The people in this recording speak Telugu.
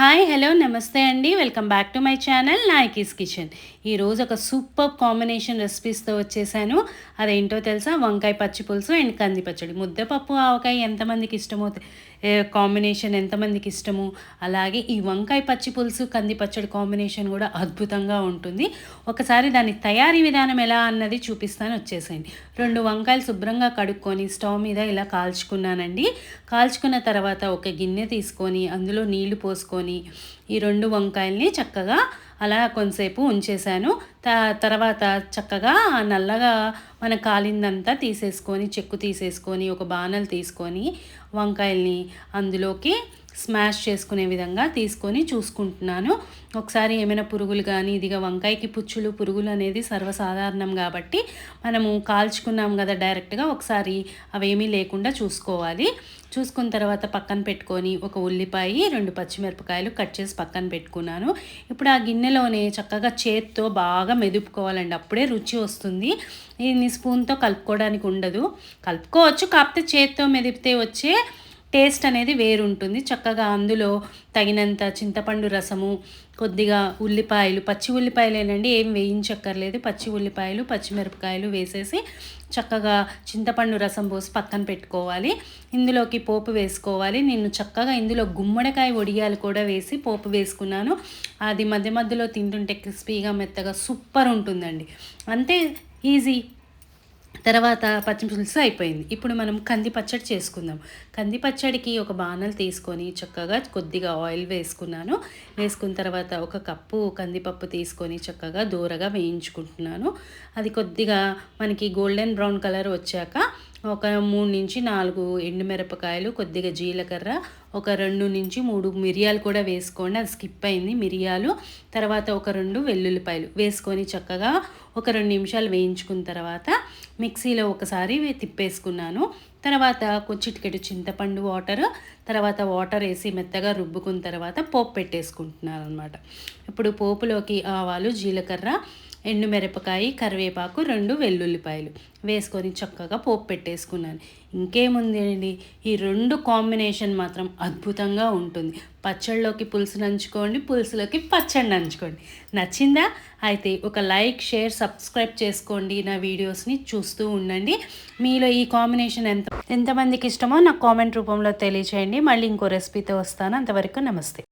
హాయ్ హలో నమస్తే అండి. Welcome back to my channel Nayaki's kitchen. ఈరోజు ఒక సూపర్ కాంబినేషన్ రెసిపీస్తో వచ్చేసాను. అదేంటో తెలుసా? వంకాయ పచ్చి పులుసు అండ్ కంది పచ్చడి. ముద్దపప్పు ఆవకాయ ఎంతమందికి ఇష్టమో కాంబినేషన్ ఎంతమందికి ఇష్టము. అలాగే ఈ వంకాయ పచ్చి పులుసు కంది పచ్చడి కాంబినేషన్ కూడా అద్భుతంగా ఉంటుంది. ఒకసారి దాని తయారీ విధానం ఎలా అన్నది చూపిస్తాను, వచ్చేసేయండి. 2 వంకాయలు శుభ్రంగా కడుక్కొని స్టవ్ మీద ఇలా కాల్చుకున్నానండి. కాల్చుకున్న తర్వాత ఒక గిన్నె తీసుకొని అందులో నీళ్లు పోసుకొని ఈ 2 వంకాయల్ని చక్కగా అలా కొంతసేపు ఉంచేసాను. తర్వాత చక్కగా నల్లగా మన కాలిందంతా తీసేసుకొని చెక్కు తీసేసుకొని ఒక బాణలు తీసుకొని వంకాయల్ని అందులోకి స్మాష్ చేసుకునే విధంగా తీసుకొని చూసుకుంటున్నాను. ఒకసారి ఏమైనా పురుగులు కానీ, ఇదిగా వంకాయకి పురుగులు అనేది సర్వసాధారణం కాబట్టి మనము కాల్చుకున్నాం కదా డైరెక్ట్గా, ఒకసారి అవేమీ లేకుండా చూసుకోవాలి. చూసుకున్న తర్వాత పక్కన పెట్టుకొని ఒక ఉల్లిపాయ 2 పచ్చిమిరపకాయలు కట్ చేసి పక్కన పెట్టుకున్నాను. ఇప్పుడు ఆ గిన్నెలోనే చక్కగా చేత్తో బాగా మెదుపుకోవాలండి, అప్పుడే రుచి వస్తుంది. ఈ స్పూన్తో కలుపుకోవడానికి ఉండదు. కలుపుకోవచ్చు, కాకపోతే చేత్తో మెదిపితే వచ్చే టేస్ట్ అనేది వేరుంటుంది. చక్కగా అందులో తగినంత చింతపండు రసము, కొద్దిగా ఉల్లిపాయలు, పచ్చి ఉల్లిపాయలేనండి, ఏం వేయించక్కర్లేదు. పచ్చి ఉల్లిపాయలు పచ్చిమిరపకాయలు వేసేసి చక్కగా చింతపండు రసం పోసి పక్కన పెట్టుకోవాలి. ఇందులోకి పోపు వేసుకోవాలి. నేను చక్కగా ఇందులో గుమ్మడికాయ వడియాలు కూడా వేసి పోపు వేసుకున్నాను. అది మధ్య మధ్యలో తింటుంటే క్రిస్పీగా మెత్తగా సూపర్ ఉంటుందండి. అంతే, ఈజీ. తర్వాత పచ్చిపులుసు అయిపోయింది. ఇప్పుడు మనం కంది పచ్చడి చేసుకుందాం. కంది పచ్చడికి ఒక బాణలు తీసుకొని చక్కగా కొద్దిగా ఆయిల్ వేసుకున్నాను. వేసుకున్న తర్వాత ఒక కప్పు కందిపప్పు తీసుకొని చక్కగా దూరగా వేయించుకుంటున్నాను. అది కొద్దిగా మనకి గోల్డెన్ బ్రౌన్ కలర్ వచ్చాక ఒక 3 నుంచి 4 ఎండుమిరపకాయలు, కొద్దిగా జీలకర్ర, ఒక 2 నుంచి 3 మిరియాలు కూడా వేసుకోండి, అది స్కిప్ అయింది మిరియాలు. తర్వాత ఒక 2 వెల్లుల్లిపాయలు వేసుకొని చక్కగా ఒక 2 నిమిషాలు వేయించుకున్న తర్వాత మిక్సీలో ఒకసారి తిప్పేసుకున్నాను. తర్వాత చిటికెడు చింతపండు తర్వాత వాటర్ వేసి మెత్తగా రుబ్బుకున్న తర్వాత పోపు పెట్టేసుకుంటున్నాను అనమాట. ఇప్పుడు పోపులోకి ఆవాలు, జీలకర్ర, ఎండుమిరపకాయ, కరివేపాకు, 2 వెల్లుల్లిపాయలు వేసుకొని చక్కగా పోపు పెట్టేసుకున్నాను. ఇంకేముంది అండి, ఈ 2 కాంబినేషన్ మాత్రం అద్భుతంగా ఉంటుంది. పచ్చళ్ళలోకి పులుసు నంచుకోండి, పులుసులోకి పచ్చడి నంచుకోండి. నచ్చిందా? అయితే ఒక లైక్, షేర్, సబ్స్క్రైబ్ చేసుకోండి. నా వీడియోస్ని చూస్తూ ఉండండి. మీలో ఈ కాంబినేషన్ ఎంతమందికి ఇష్టమో నాకు కామెంట్ రూపంలో తెలియచేయండి. మళ్ళీ ఇంకో రెసిపీతో వస్తాను. అంతవరకు నమస్తే.